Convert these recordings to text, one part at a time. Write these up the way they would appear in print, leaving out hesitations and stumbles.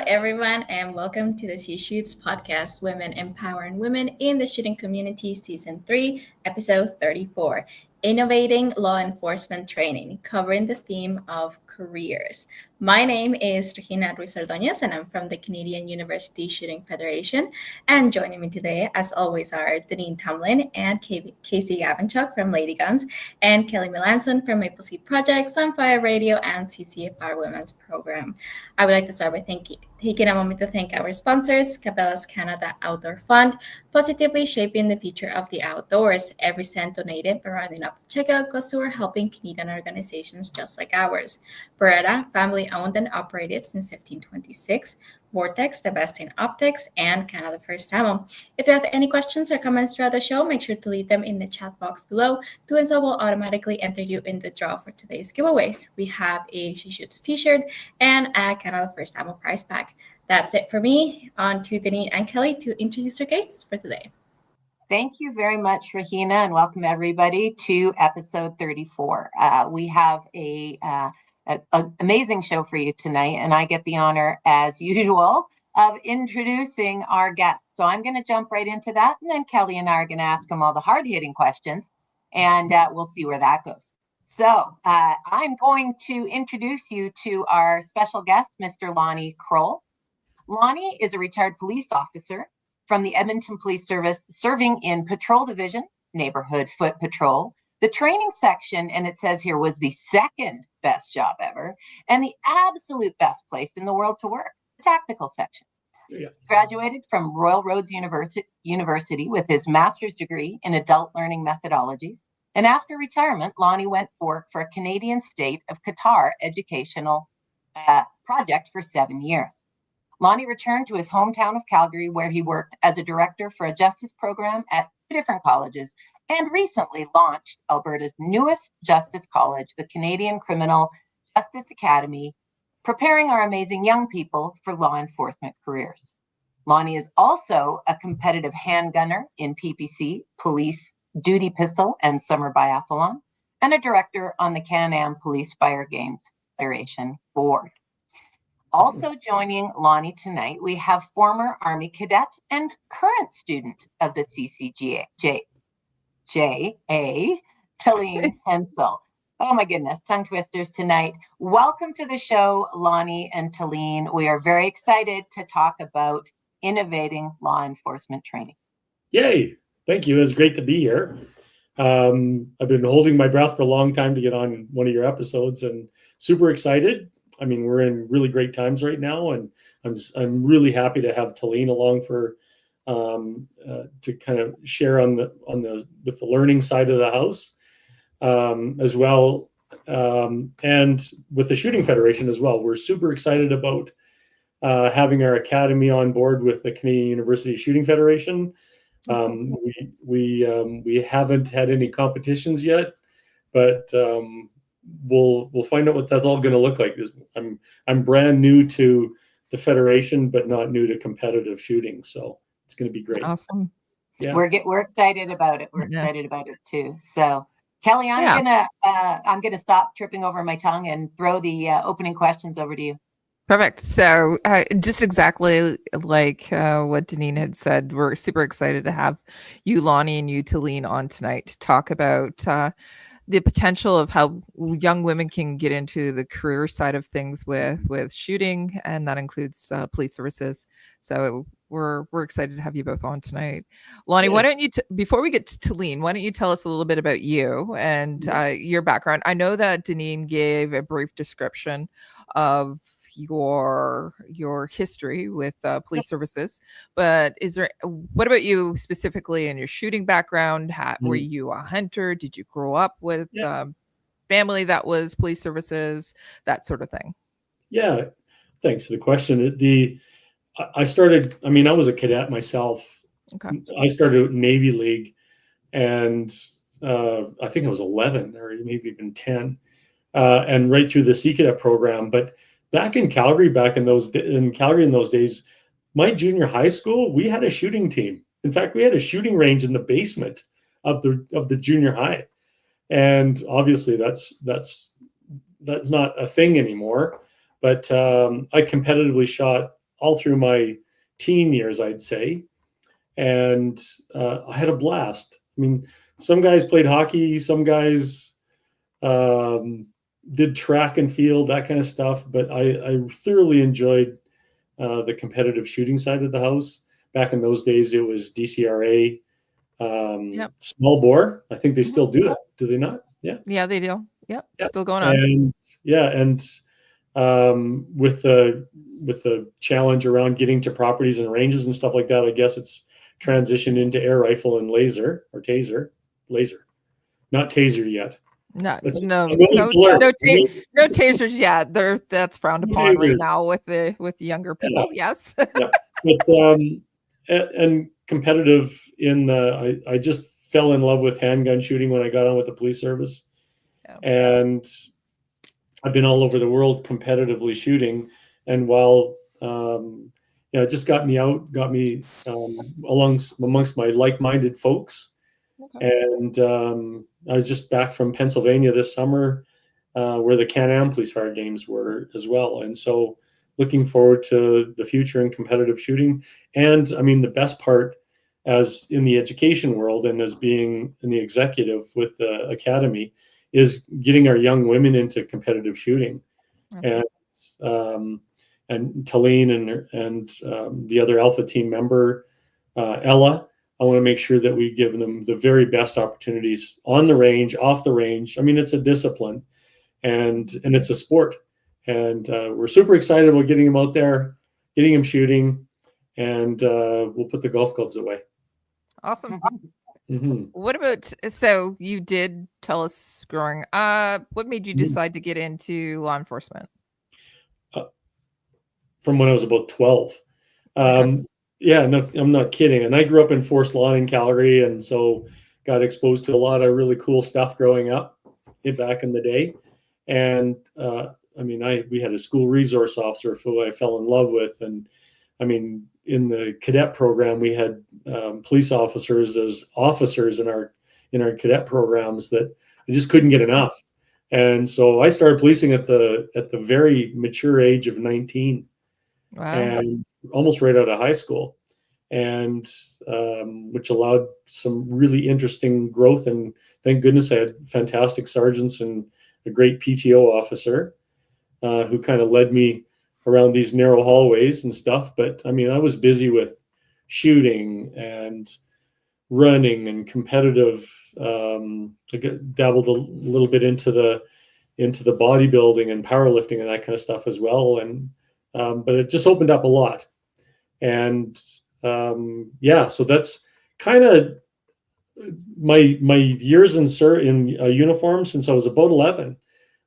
everyone, and welcome to the She Shoots podcast, Women Empowering Women in the Shooting Community, Season 3, Episode 34, Innovating Law Enforcement Training, covering the theme of careers. My name is Regina Ruiz Ordóñez, and I'm from the Canadian University Shooting Federation. And joining me today, as always, are Deneen Tomlin and Casey Gavinchuk from Lady Guns, and Kelly Melanson from Maple Seed Project, Sunfire Radio, and CCFR Women's Program. I would like to start by taking a moment to thank our sponsors, Cabela's Canada Outdoor Fund, positively shaping the future of the outdoors. Every cent donated by rounding up checkout goes toward helping Canadian organizations just like ours. Beretta, family-owned and operated since 1526. Vortex, the best in optics, and Canada First Ammo. If you have any questions or comments throughout the show, make sure to leave them in the chat box below. Doing so will automatically enter you in the draw for today's giveaways. We have a She Shoots t-shirt and a Canada First Ammo prize pack. That's it for me. On to Deneen and Kelly to introduce our guests for today. Thank you very much, Regina, and welcome everybody to episode 34. We have an amazing show for you tonight, and I get the honor, as usual, of introducing our guests. So I'm going to jump right into that, and then Kelly and I are going to ask them all the hard-hitting questions, and we'll see where that goes. So I'm going to introduce you to our special guest, Mr. Lonnie Croal. Lonnie is a retired police officer from the Edmonton Police Service, serving in Patrol Division, Neighbourhood Foot Patrol. The training section, and it says here, was the second best job ever, and the absolute best place in the world to work, the tactical section. Yeah. Graduated from Royal Roads University with his master's degree in adult learning methodologies. And after retirement, Lonnie went to work for a Canadian state of Qatar educational project for 7 years. Lonnie returned to his hometown of Calgary, where he worked as a director for a justice program at 2 different colleges, and recently launched Alberta's newest justice college, the Canadian Criminal Justice Academy, preparing our amazing young people for law enforcement careers. Lonnie is also a competitive handgunner in PPC, Police Duty Pistol, and Summer Biathlon, and a director on the Can-Am Police Fire Games Federation Board. Also joining Lonnie tonight, we have former Army cadet and current student of the CCGA, Talene Hensel. Oh my goodness, tongue twisters tonight. Welcome to the show, Lonnie and Talene. We are very excited to talk about innovating law enforcement training. Yay, thank you. It's great to be here. I've been holding my breath for a long time to get on one of your episodes and super excited. I mean, we're in really great times right now, and I'm really happy to have Talene along for to kind of share with the learning side of the house as well, and with the Shooting Federation as well. We're super excited about having our academy on board with the Canadian University Shooting Federation. We haven't had any competitions yet, but we'll find out what that's all going to look like. I'm brand new to the federation, but not new to competitive shooting, so it's going to be great. Awesome. Yeah, we're excited about it. We're excited about it too. So, Kelly, I'm gonna stop tripping over my tongue and throw the opening questions over to you. Perfect. So, just exactly like what Deneen had said, we're super excited to have you, Lonnie, and you, Talene, on tonight to talk about the potential of how young women can get into the career side of things with shooting, and that includes police services. So we're excited to have you both on tonight. Lonnie, why don't you, before we get to Talene, why don't you tell us a little bit about you and your background? I know that Deneen gave a brief description of your history with police services, but what about you specifically in your shooting background? Were you a hunter? Did you grow up with family that was police services, that sort of thing? Yeah, thanks for the question. I was a cadet myself. Okay. I started Navy League, and I think I was 11 or maybe even 10, and right through the Sea Cadet program. But back in Calgary, in those days, my junior high school, we had a shooting team. In fact, we had a shooting range in the basement of the junior high, and obviously that's not a thing anymore. But I competitively shot all through my teen years, I'd say. And I had a blast. I mean, some guys played hockey, some guys did track and field, that kind of stuff. But I thoroughly enjoyed the competitive shooting side of the house. Back in those days, it was DCRA, small bore. I think they still do that. Do they not? Yeah, they do. Yep. Still going on. And with the challenge around getting to properties and ranges and stuff like that, I guess it's transitioned into air rifle and laser, not taser yet. No tasers yet. That's frowned upon right now with younger people. Yes. But and competitive I just fell in love with handgun shooting when I got on with the police service, and I've been all over the world competitively shooting. And while it just got me amongst my like-minded folks. And I was just back from Pennsylvania this summer, where the Can-Am Police Fire Games were as well. And so looking forward to the future in competitive shooting. And I mean, the best part, as in the education world and as being in the executive with the academy, is getting our young women into competitive shooting. And Talene and the other Alpha team member, Ella, I want to make sure that we give them the very best opportunities on the range, off the range. I mean, it's a discipline, and it's a sport. And we're super excited about getting them out there, getting them shooting, and we'll put the golf clubs away. Awesome. What about, so you did tell us growing up, what made you decide to get into law enforcement? From when I was about 12. Yeah, no, I'm not kidding. And I grew up in Forest Lawn in Calgary, and so got exposed to a lot of really cool stuff growing up back in the day. And I mean, we had a school resource officer who I fell in love with. And I mean, in the cadet program, we had police officers as officers in our cadet programs that I just couldn't get enough. And so I started policing at the very mature age of 19. Wow. And almost right out of high school, and which allowed some really interesting growth. And thank goodness I had fantastic sergeants and a great PTO officer who kind of led me around these narrow hallways and stuff. But I mean, I was busy with shooting and running and competitive. I dabbled a little bit into the bodybuilding and powerlifting and that kind of stuff as well. And but it just opened up a lot. And so that's kind of my years in uniform since I was about 11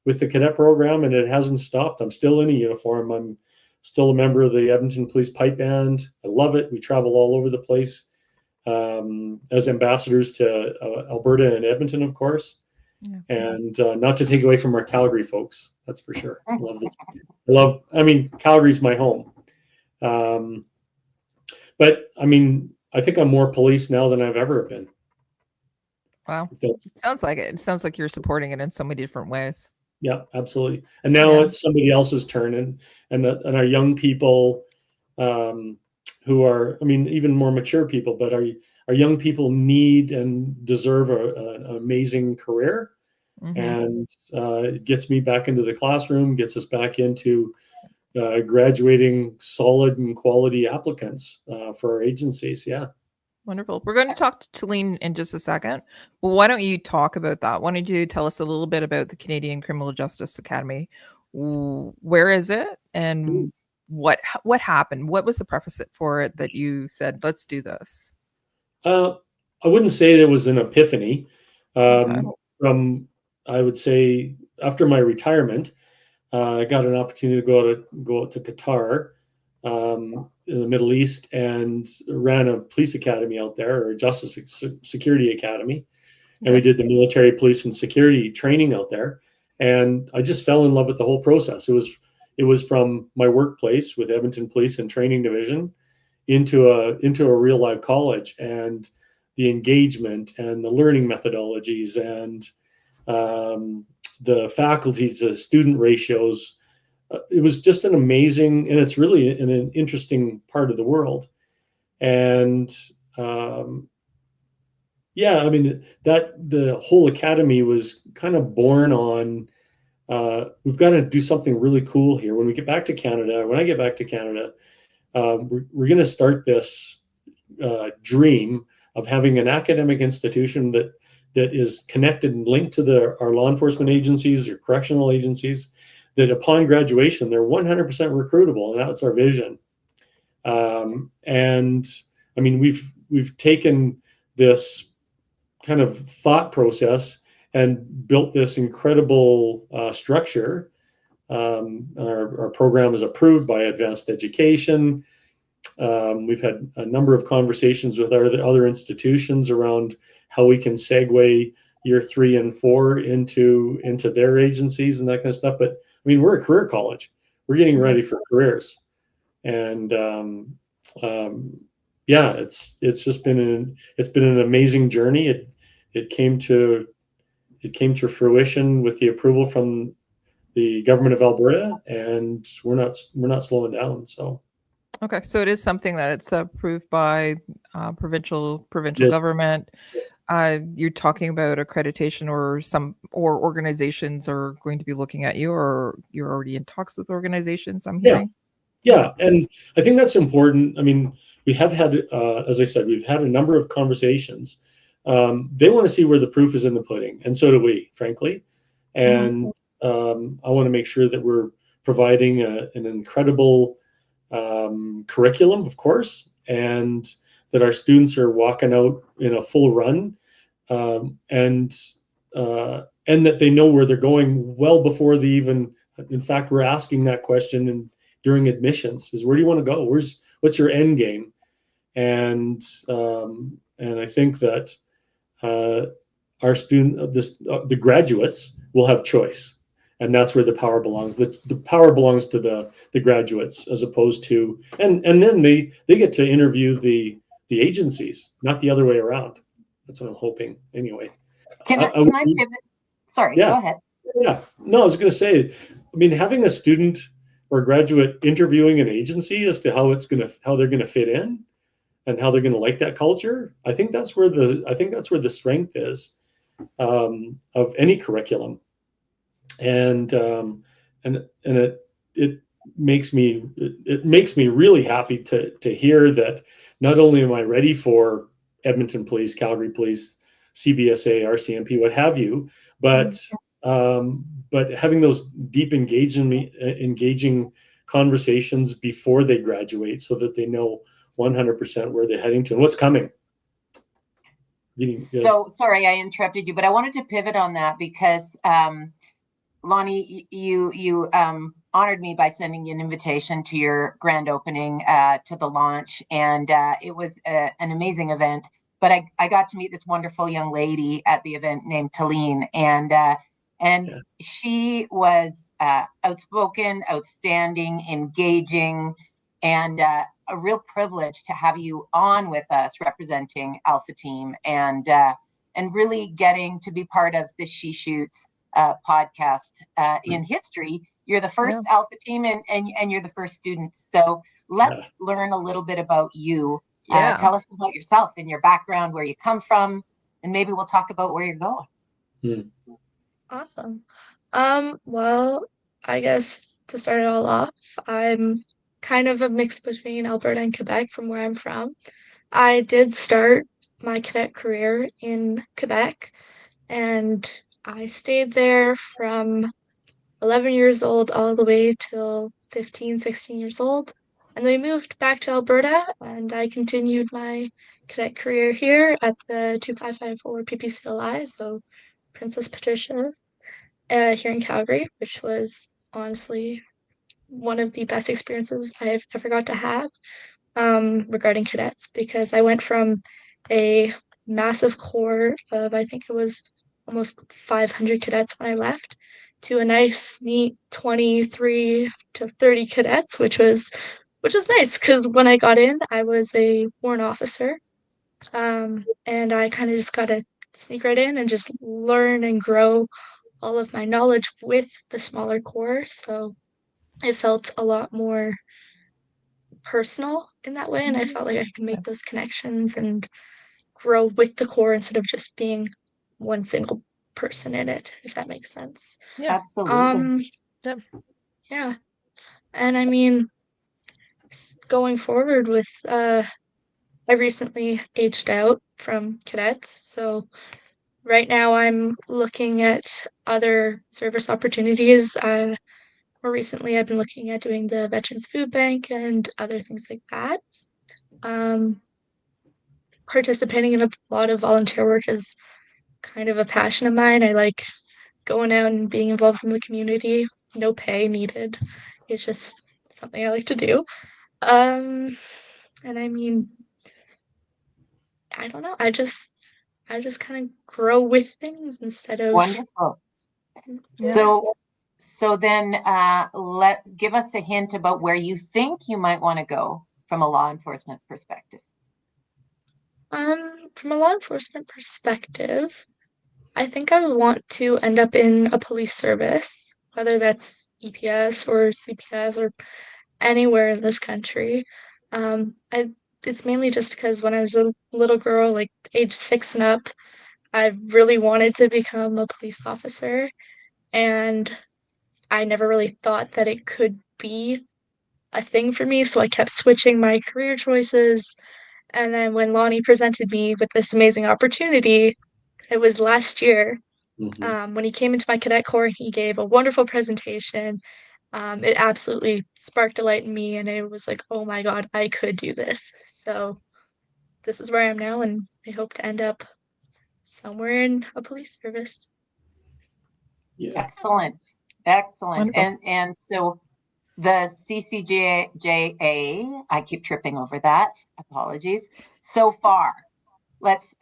with the cadet program, and it hasn't stopped. I'm still in a uniform. I'm still a member of the Edmonton Police Pipe Band. I love it. We travel all over the place as ambassadors to Alberta and Edmonton, of course. Yeah. And not to take away from our Calgary folks, that's for sure. I mean, Calgary's my home. But I mean, I think I'm more police now than I've ever been. Wow. It sounds like it. It sounds like you're supporting it in so many different ways. Yeah, absolutely. And now it's somebody else's turn, and our young people who are, I mean, even more mature people, but our young people need and deserve an amazing career. And it gets me back into the classroom, gets us back into graduating solid and quality applicants for our agencies. Yeah. Wonderful. We're going to talk to Talene in just a second. Well, why don't you talk about that? Why don't you tell us a little bit about the Canadian Criminal Justice Academy? Where is it, and what happened? What was the preface for it that you said, let's do this? I wouldn't say there was an epiphany. From, I would say, after my retirement, I got an opportunity to go to Qatar in the Middle East, and ran a police academy out there, or Justice Security Academy. And we did the military police and security training out there. And I just fell in love with the whole process. It was from my workplace with Edmonton Police and Training Division into a real life college, and the engagement and the learning methodologies and the faculty to student ratios it was just an amazing, and it's really in an interesting part of the world. And yeah, I mean, that the whole academy was kind of born on, we've got to do something really cool here. When I get back to Canada, we're going to start this dream of having an academic institution that is connected and linked to our law enforcement agencies or correctional agencies, that upon graduation, they're 100% recruitable. And that's our vision. And I mean, we've taken this kind of thought process and built this incredible structure. Our program is approved by Advanced Education. We've had a number of conversations with other institutions around how we can segue year 3 and 4 into their agencies and that kind of stuff. But I mean, we're a career college. We're getting ready for careers, and yeah, it's just been an amazing journey. It came to fruition with the approval from the government of Alberta, and we're not slowing down. So. Okay, so it is something that it's approved by provincial Yes. government. You're talking about accreditation, or organizations are going to be looking at you, or you're already in talks with organizations, I'm hearing. Yeah, and I think that's important. I mean, we have had, as I said, we've had a number of conversations. They want to see where the proof is in the pudding, and so do we, frankly. And I want to make sure that we're providing an incredible curriculum, of course, and that our students are walking out in a full run, and that they know where they're going well before they even. In fact, we're asking that question during admissions: is where do you want to go? What's your end game? And I think that our the graduates will have choice. And that's where the power belongs. The power belongs to the graduates, as opposed to, and then they get to interview the agencies, not the other way around. That's what I'm hoping. Anyway, Can I pivot? Sorry, yeah. Go ahead. Yeah, no, I was going to say, I mean, having a student or graduate interviewing an agency as to how they're gonna fit in and how they're gonna like that culture, I think that's where the strength is of any curriculum. And it makes me really happy to hear that not only am I ready for Edmonton Police, Calgary Police, CBSA, RCMP, what have you, but having those deep engaging conversations before they graduate, so that they know 100% where they're heading to and what's coming. So sorry, I interrupted you, but I wanted to pivot on that because Lonnie, you honored me by sending an invitation to your grand opening, to the launch, and it was an amazing event. But I got to meet this wonderful young lady at the event named Talene, and she was outspoken, outstanding, engaging, and a real privilege to have you on with us representing Alpha Team, and really getting to be part of the She Shoots podcast in history. You're the first Alpha Team, and you're the first student. So let's learn a little bit about you. Tell us about yourself and your background, where you come from, and maybe we'll talk about where you're going. Awesome. Well, I guess to start it all off, I'm kind of a mix between Alberta and Quebec from where I'm from. I did start my cadet career in Quebec, and I stayed there from 11 years old all the way till 15, 16 years old. And then we moved back to Alberta, and I continued my cadet career here at the 2554 PPCLI, so Princess Patricia, here in Calgary, which was honestly one of the best experiences I've ever got to have regarding cadets, because I went from a massive core of, I think it was almost 500 cadets when I left, to a nice, neat 23 to 30 cadets, which was nice, because when I got in, I was a warrant officer, and I kind of just got to sneak right in and just learn and grow all of my knowledge with the smaller corps. So it felt a lot more personal in that way, and I felt like I could make those connections and grow with the core instead of just being one single person in it, if that makes sense. Yeah. Absolutely. Yep. Yeah. And I mean, going forward with I recently aged out from cadets, so right now I'm looking at other service opportunities. More recently, I've been looking at doing the Veterans Food Bank and other things like that. Um, Participating in a lot of volunteer work is kind of a passion of mine. I like going out and being involved in the community. No pay needed. It's just something I like to do. And I mean, I don't know. I just kind of grow with things instead of Wonderful. yeah. So then give us a hint about where you think you might want to go from a law enforcement perspective. From a law enforcement perspective, I think I would want to end up in a police service, whether that's EPS or CPS or anywhere in this country. I It's mainly just because when I was a little girl, like age 6 and up, I really wanted to become a police officer, and I never really thought that it could be a thing for me, so I kept switching my career choices. And then when Lonnie presented me with this amazing opportunity, it was last year, when he came into my cadet corps and he gave a wonderful presentation. It absolutely sparked a light in me, and it was like, oh my God, I could do this. So this is where I am now, and I hope to end up somewhere in a police service. Yeah. Excellent. Wonderful. And so the CCJA, I keep tripping over that. Apologies. So far, what's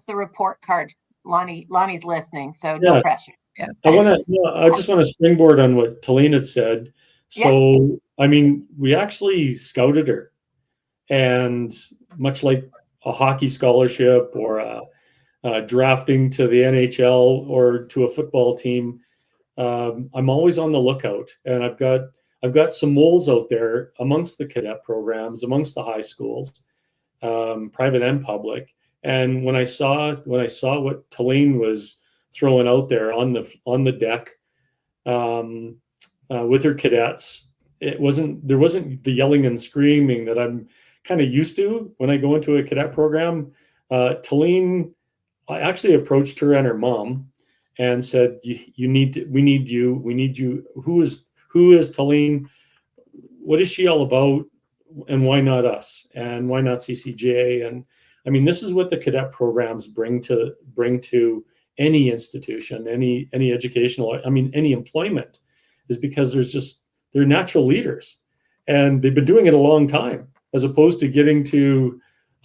the report card? Lonnie's listening, so no Yeah. pressure. Yeah. I just want to springboard on what Talene had said. So, I mean, we actually scouted her, and much like a hockey scholarship or drafting to the NHL or to a football team, I'm always on the lookout, and I've got some moles out there amongst the cadet programs, amongst the high schools, private and public. And when I saw what Talene was throwing out there on the deck with her cadets, there wasn't the yelling and screaming that I'm kind of used to when I go into a cadet program. Talene, I actually approached her and her mom and said, we need you. Who is Talene? What is she all about? And why not us? And why not CCJ? And I mean, this is what the cadet programs bring to any institution, any educational, I mean, any employment, is because they're natural leaders, and they've been doing it a long time, as opposed to getting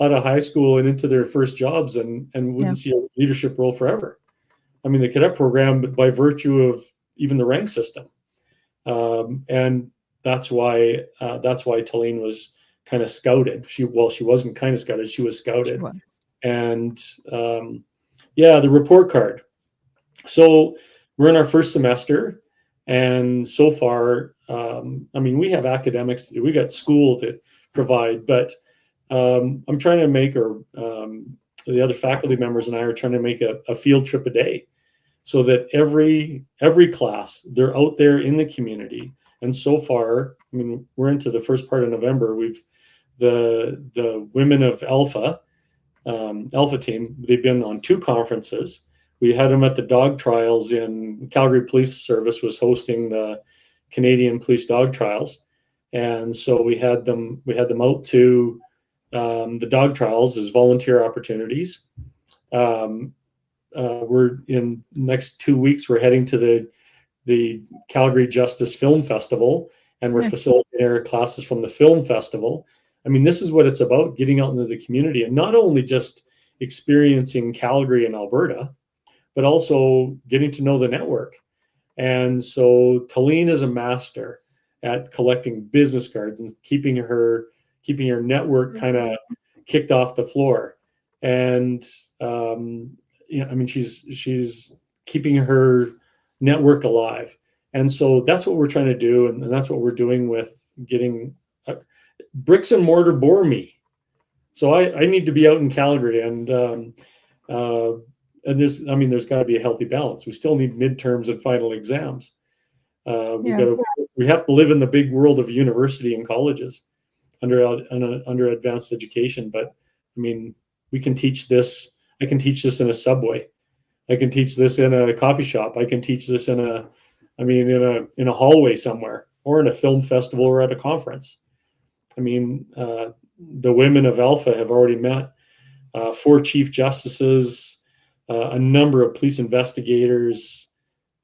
out of high school and into their first jobs and wouldn't see a leadership role forever. I mean, the cadet program, by virtue of even the rank system, and that's why Talene was kind of scouted. She wasn't kind of scouted; she was scouted. And the report card. So we're in our first semester, and so far, I mean, we have academics to do. We got school to provide, but I'm trying to make, or the other faculty members and I are trying to make a field trip a day, so that every class, they're out there in the community. And so far, I mean, we're into the first part of November. We've the women of Alpha team. They've been on 2 conferences. We had them at the dog trials in Calgary Police Service was hosting the Canadian Police Dog Trials, and so we had them out to the dog trials as volunteer opportunities. We're in next 2 weeks. We're heading to the Calgary Justice Film Festival, and we're facilitating our classes from the film festival. I mean, this is what it's about: getting out into the community, and not only just experiencing Calgary and Alberta, but also getting to know the network. And so Talene is a master at collecting business cards and keeping her network kind of kicked off the floor. And I mean, she's keeping her network alive. And so that's what we're trying to do, and that's what we're doing with getting bricks and mortar bore me. So I need to be out in Calgary, and this, I mean, there's got to be a healthy balance. We still need midterms and final exams. We have to live in the big world of university and colleges under advanced education. But I mean, we can teach this. I can teach this in a subway. I can teach this in a coffee shop. I can teach this in a hallway somewhere, or in a film festival, or at a conference. I mean, the women of Alpha have already met 4 chief justices, a number of police investigators,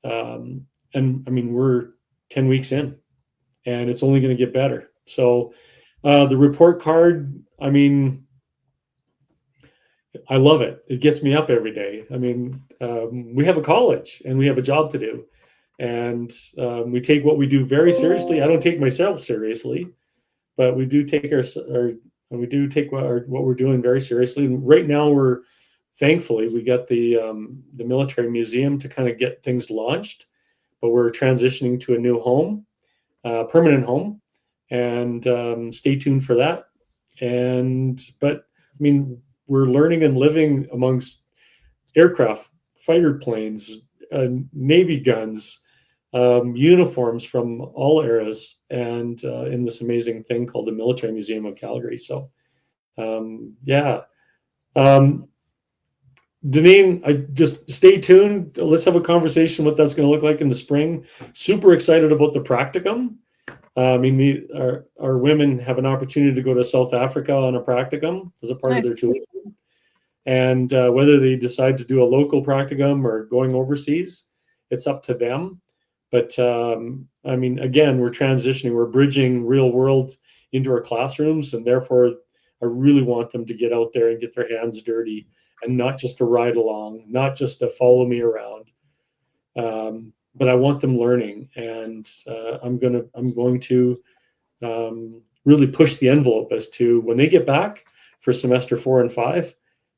and I mean, we're 10 weeks in, and it's only going to get better. So the report card, I mean, I love it. It gets me up every day. I mean, we have a college and we have a job to do, and we take what we do very seriously. I don't take myself seriously, but we do take what we're doing very seriously. And right now, thankfully we got the military museum to kind of get things launched, but we're transitioning to a new home, permanent home, and stay tuned for that. But I mean, we're learning and living amongst aircraft, fighter planes, Navy guns, uniforms from all eras, and in this amazing thing called the Military Museum of Calgary. So, yeah. Deneen, I just stay tuned. Let's have a conversation what that's going to look like in the spring. Super excited about the practicum. I mean, our women have an opportunity to go to South Africa on a practicum as a part of their tuition. And whether they decide to do a local practicum or going overseas, it's up to them. But I mean, again, we're transitioning, we're bridging real world into our classrooms, and therefore I really want them to get out there and get their hands dirty, and not just to ride along, not just to follow me around. But I want them learning, and I'm going to really push the envelope as to when they get back for semester 4 and 5.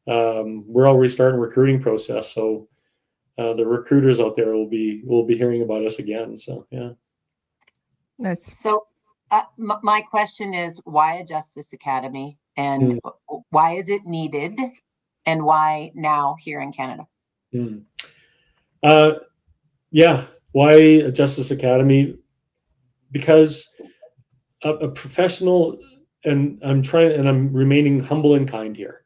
We're already starting recruiting process, so the recruiters out there will be hearing about us again. So yeah, nice. So my question is, why a Justice Academy, and why is it needed, and why now here in Canada? Yeah, why a Justice Academy? Because a professional, and I'm remaining humble and kind here.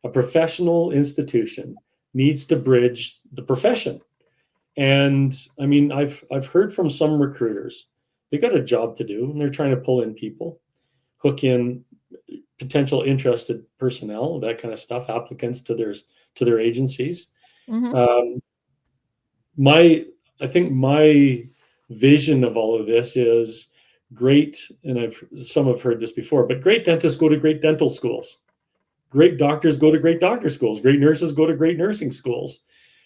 A professional institution needs to bridge the profession. And I mean, I've heard from some recruiters, they got a job to do, and they're trying to pull in people, hook in potential interested personnel, that kind of stuff, applicants to their agencies. Mm-hmm. I think my vision of all of this is great, and some have heard this before, but great dentists go to great dental schools. Great doctors go to great doctor schools. Great nurses go to great nursing schools.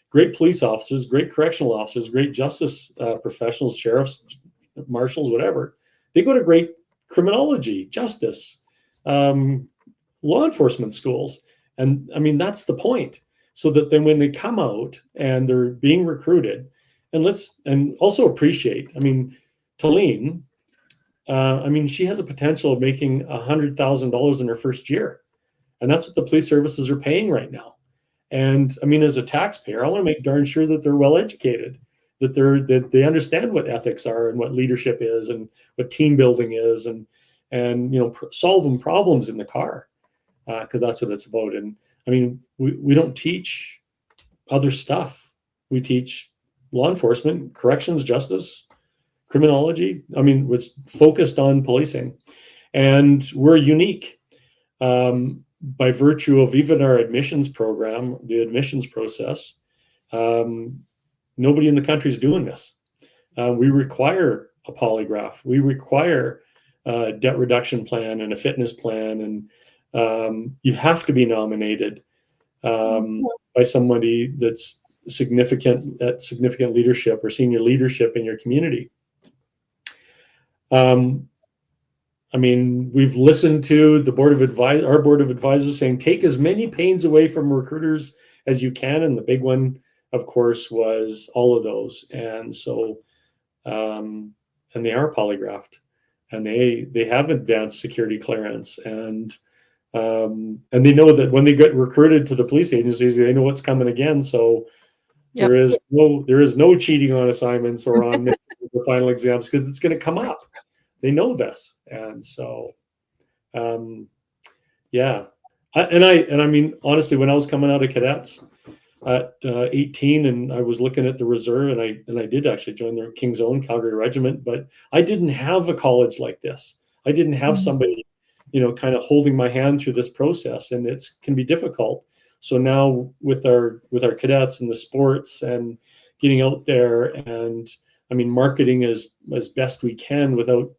Great police officers, great correctional officers, great justice professionals, sheriffs, marshals, whatever. They go to great criminology, justice, law enforcement schools. And I mean, that's the point. So that then when they come out and they're being recruited, and also appreciate, I mean, Talene, I mean, she has a potential of making $100,000 in her first year. And that's what the police services are paying right now. And I mean, as a taxpayer, I want to make darn sure that they're well educated, that they understand what ethics are and what leadership is and what team building is, and solving problems in the car, because that's what it's about. And I mean, we don't teach other stuff. We teach law enforcement, corrections, justice, criminology. I mean, it's focused on policing, and we're unique. By virtue of even our admissions program, the admissions process, nobody in the country is doing this. We require a polygraph. We require a debt reduction plan and a fitness plan, and you have to be nominated by somebody that's significant leadership or senior leadership in your community. I mean, we've listened to our board of advisors saying, take as many pains away from recruiters as you can. And the big one, of course, was all of those. And so and they are polygraphed, and they have advanced security clearance, and they know that when they get recruited to the police agencies, they know what's coming again. So Yep. there is no cheating on assignments or on the final exams, because it's going to come up. They know this, and so yeah. I mean, honestly, when I was coming out of cadets at 18, and I was looking at the reserve, and I did actually join the King's Own Calgary Regiment, but I didn't have a college like this. I didn't have somebody, kind of holding my hand through this process, and it can be difficult. So now with our cadets and the sports and getting out there, and I mean, marketing as best we can without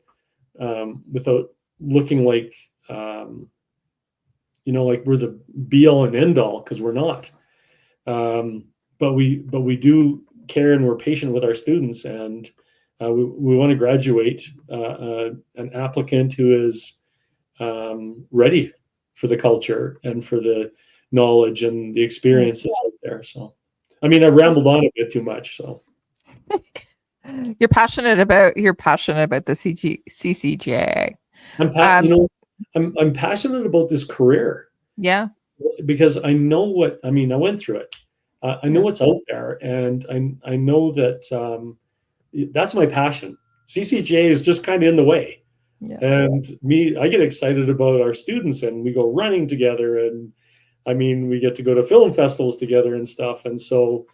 looking like like we're the be all and end all, because we're not. But we do care, and we're patient with our students, and we want to graduate an applicant who is ready for the culture and for the knowledge and the experiences out there. So, I mean, I rambled on a bit too much. So, you're passionate about the CCJA. I'm passionate about this career. Yeah. Because I know what, I mean, I went through it. I know what's out there, and I know that that's my passion. CCJ is just kind of in the way. Yeah. And I get excited about our students, and we go running together, and I mean, we get to go to film festivals together and stuff. And so,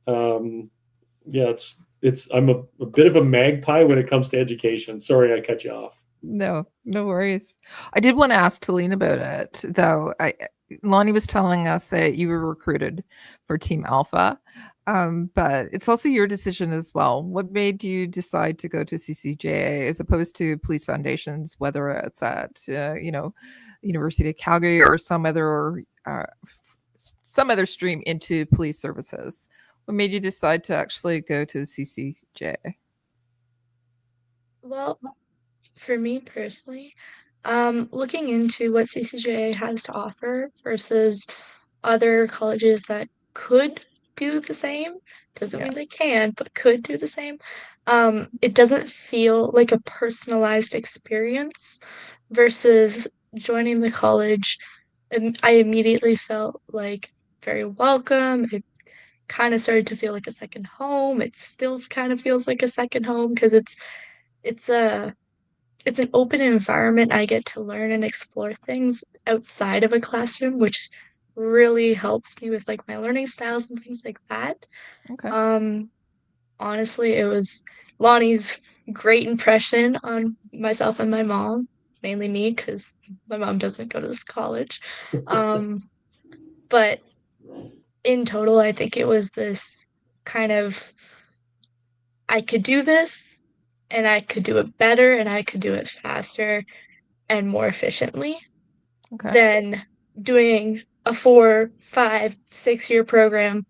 yeah, I'm a bit of a magpie when it comes to education. Sorry, I cut you off. No worries. I did want to ask Talene about it, though. Lonnie was telling us that you were recruited for Team Alpha, but it's also your decision as well. What made you decide to go to CCJA as opposed to Police Foundations, whether it's at University of Calgary or some other stream into police services? What made you decide to actually go to the CCJA? Well, for me personally, looking into what CCJA has to offer versus other colleges that could do the same, doesn't mean they can, but could do the same. It doesn't feel like a personalized experience versus joining the college. And I immediately felt like very welcome. It kind of started to feel like a second home. It still kind of feels like a second home because it's an open environment. I get to learn and explore things outside of a classroom, which really helps me with like my learning styles and things like that. Okay. Honestly, it was Lonnie's great impression on myself and my mom, mainly me because my mom doesn't go to this college. But in total, I think it was this kind of, I could do this and I could do it better and I could do it faster and more efficiently than doing a 4, 5, 6-year program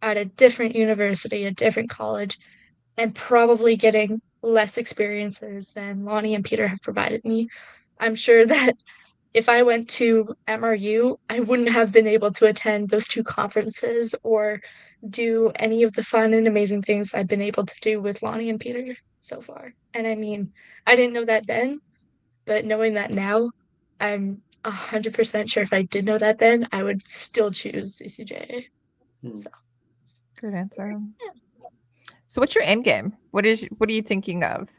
at a different university, a different college, and probably getting less experiences than Lonnie and Peter have provided me. I'm sure that if I went to MRU, I wouldn't have been able to attend those 2 conferences or do any of the fun and amazing things I've been able to do with Lonnie and Peter so far. And I mean, I didn't know that then, but knowing that now, I'm 100% sure if I did know that then, I would still choose CCJA. So. Good answer. Yeah. So what's your end game? What are you thinking of?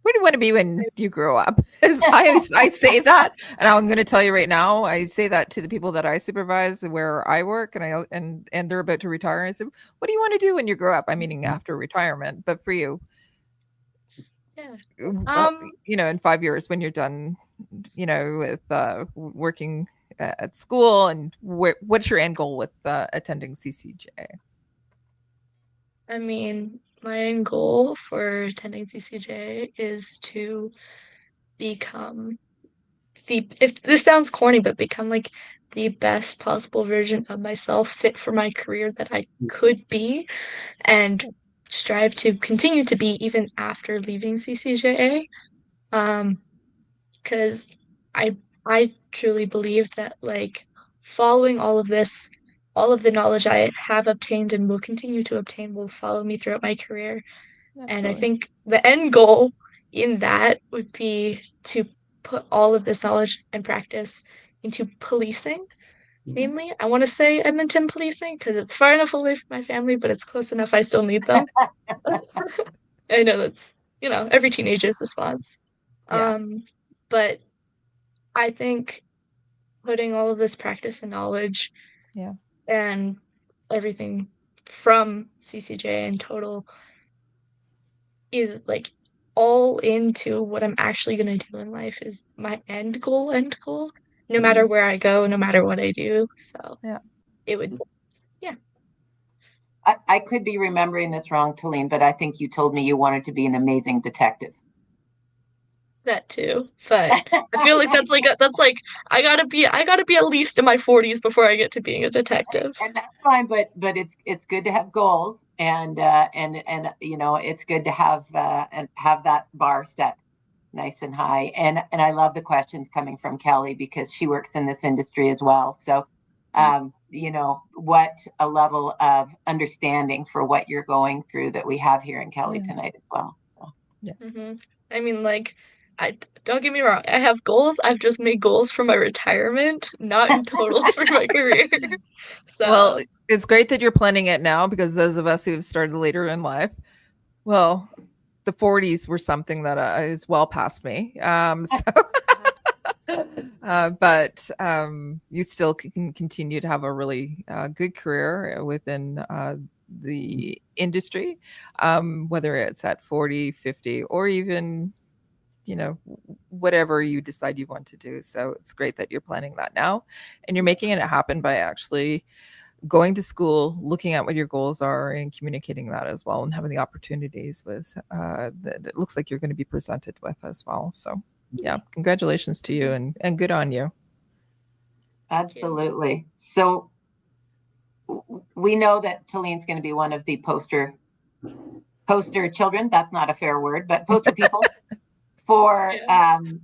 Where do you want to be when you grow up? I say that, and I'm going to tell you right now. I say that to the people that I supervise, where I work, and they're about to retire. I said, "What do you want to do when you grow up?" I'm meaning after retirement, but for you, yeah, in 5 years when you're done, with working at school, and what's your end goal with attending CCJ? I mean, my end goal for attending CCJ is to become if this sounds corny, but become like the best possible version of myself, fit for my career that I could be, and strive to continue to be even after leaving CCJA. Because I truly believe that like following all of this all of the knowledge I have obtained and will continue to obtain will follow me throughout my career. And I think the end goal in that would be to put all of this knowledge and practice into policing. Mainly, I want to say Edmonton policing because it's far enough away from my family, but it's close enough I still need them. I know that's, every teenager's response. Yeah. But I think putting all of this practice and knowledge and everything from CCJ in total is like all into what I'm actually going to do in life is my end goal, no matter where I go, no matter what I do. So it would, I could be remembering this wrong, Talene, but I think you told me you wanted to be an amazing detective. that too. But I feel like that's like I gotta be at least in my 40s before I get to being a detective. And that's fine, but it's good to have goals, and it's good to have that bar set nice and high. And I love the questions coming from Kelly because she works in this industry as well. So what a level of understanding for what you're going through that we have here in Kelly tonight as well. So. Yeah. I mean, like, don't get me wrong. I have goals. I've just made goals for my retirement, not in total for my career. So. Well, it's great that you're planning it now because those of us who have started later in life, well, the 40s were something that is well past me. But you still can continue to have a really good career within the industry, whether it's at 40, 50, or even, whatever you decide you want to do. So it's great that you're planning that now and you're making it happen by actually going to school, looking at what your goals are and communicating that as well and having the opportunities with that it looks like you're going to be presented with as well. So yeah, congratulations to you and good on you. Absolutely. So we know that Talene's going to be one of the poster children. That's not a fair word, but poster people for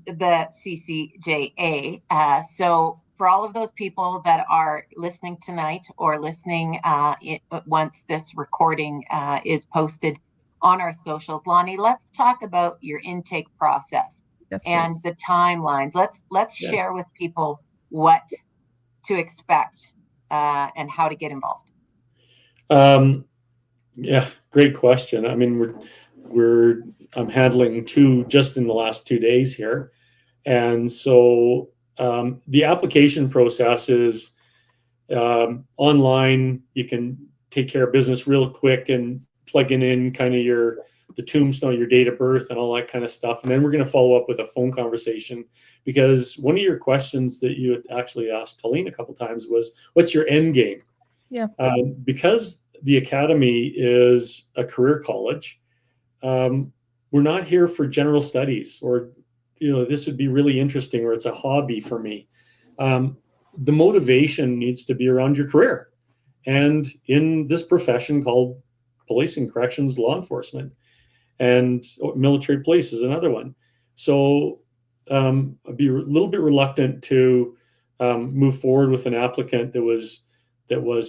the CCJA. So for all of those people that are listening tonight or listening once this recording is posted on our socials, Lonnie, let's talk about your intake process and the timelines. Let's share with people what to expect and how to get involved. Yeah, great question. I mean, I'm handling two just in the last 2 days here. And so the application process is online. You can take care of business real quick and plugging in kind of the tombstone, your date of birth and all that kind of stuff. And then we're going to follow up with a phone conversation because one of your questions that you had actually asked Talene a couple of times was, what's your end game? Yeah. Because the Academy is a career college, we're not here for general studies or, this would be really interesting or it's a hobby for me. The motivation needs to be around your career and in this profession called policing, corrections, law enforcement, and military police is another one. So I'd be a little bit reluctant to move forward with an applicant that was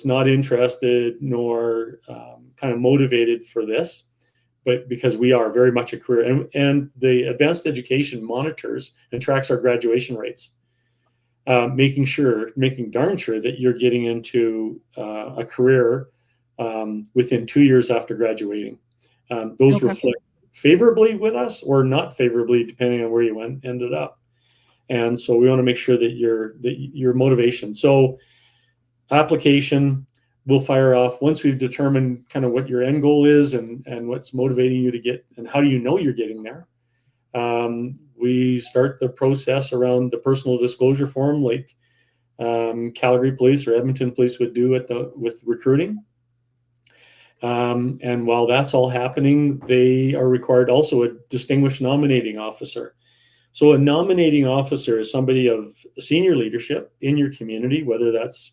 not interested nor kind of motivated for this, but because we are very much a career and the advanced education monitors and tracks our graduation rates, making darn sure that you're getting into a career within 2 years after graduating. Those reflect favorably with us or not favorably, depending on where you ended up. And so we want to make sure that your motivation. So application will fire off once we've determined kind of what your end goal is and what's motivating you to get and how do you know you're getting there. We start the process around the personal disclosure form like Calgary Police or Edmonton Police would do with recruiting. And while that's all happening, they are required also a distinguished nominating officer. So a nominating officer is somebody of senior leadership in your community, whether that's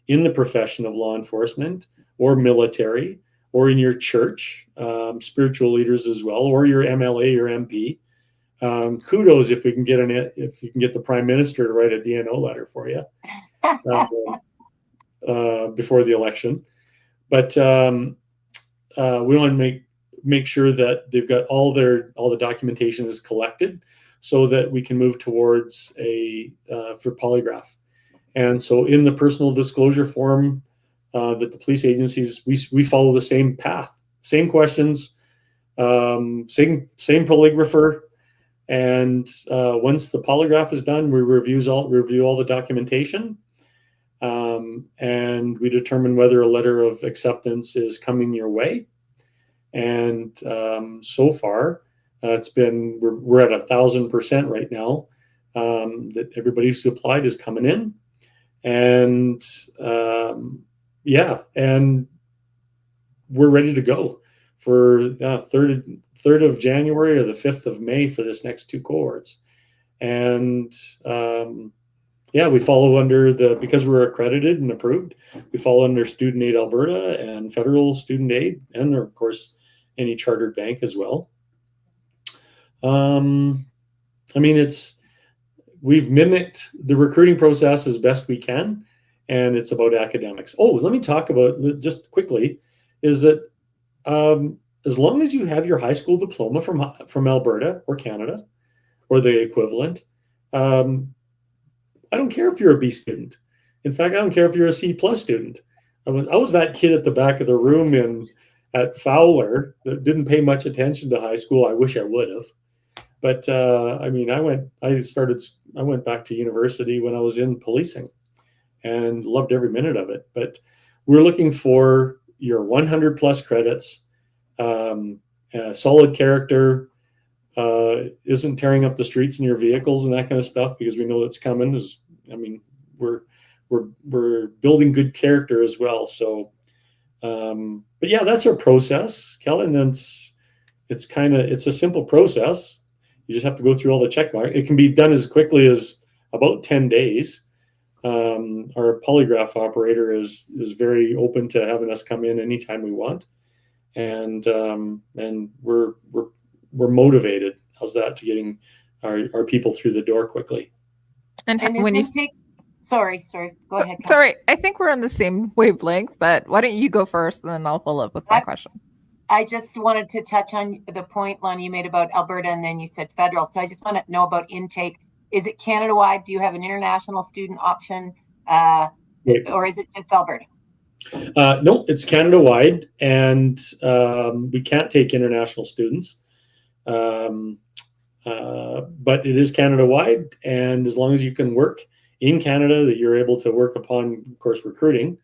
in the profession of law enforcement or military or in your church, spiritual leaders as well, or your MLA or MP. Kudos if you can get the Prime Minister to write a DNO letter for you. before the election. But we want to make sure that they've got all the documentation is collected, so that we can move towards for polygraph. And so in the personal disclosure form that the police agencies, we follow the same path, same questions, same polygrapher. And once the polygraph is done, we review all the documentation, and we determine whether a letter of acceptance is coming your way. And so far, we're at 1,000% right now, that everybody who's applied is coming in. And and we're ready to go for 3rd of January or the 5th of May for this next 2 cohorts. And we follow under because we're accredited and approved, we follow under Student Aid Alberta and federal student aid, and of course any chartered bank as well. We've mimicked the recruiting process as best we can, and it's about academics. Oh, let me talk about just quickly is that as long as you have your high school diploma from Alberta or Canada or the equivalent, I don't care if you're a B student. In fact, I don't care if you're a C+ student. I was that kid at the back of the room at Fowler that didn't pay much attention to high school. I wish I would have. But I went back to university when I was in policing and loved every minute of it. But we're looking for your 100+ credits, solid character, isn't tearing up the streets in your vehicles and that kind of stuff, because we know that's coming. We're building good character as well. So, but yeah, that's our process, Kellen. And it's a simple process. You just have to go through all the check marks. It can be done as quickly as about 10 days. Our polygraph operator is very open to having us come in anytime we want, and we're motivated. How's that, to getting our people through the door quickly? And when you take, sorry, go ahead. Sorry, I think we're on the same wavelength, but why don't you go first, and then I'll follow up with my question. I just wanted to touch on the point, Lonnie, you made about Alberta, and then you said federal. So I just want to know about intake. Is it Canada-wide? Do you have an international student option, or is it just Alberta? No, it's Canada-wide, and we can't take international students. But it is Canada-wide, and as long as you can work in Canada, that you're able to work upon, of course, recruiting,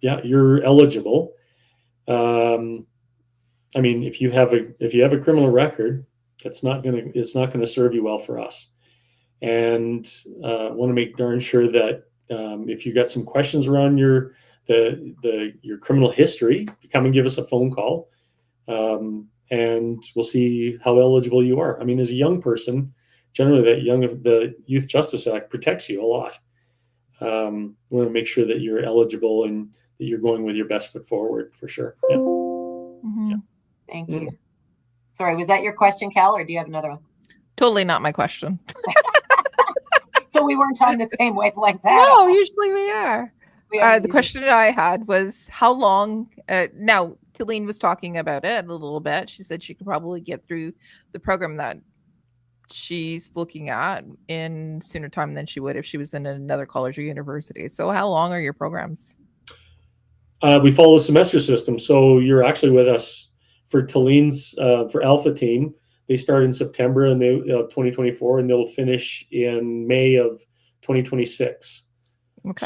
you're eligible. If you have a criminal record, it's not gonna serve you well for us. And want to make darn sure that if you got some questions around your criminal history, come and give us a phone call, and we'll see how eligible you are. As a young person, generally the Youth Justice Act protects you a lot. We want to make sure that you're eligible and that you're going with your best foot forward, for sure. Yeah. Mm-hmm. Yeah. Thank you. Sorry, was that your question, Cal, or do you have another one? Totally not my question. So we weren't on the same wavelength. No, usually we are. The question I had was how long. Now, Talene was talking about it a little bit. She said she could probably get through the program that she's looking at in sooner time than she would if she was in another college or university. So how long are your programs? We follow the semester system. So you're actually with us for Talene's, for Alpha Team. They start in September of 2024, and they'll finish in May of 2026. Okay.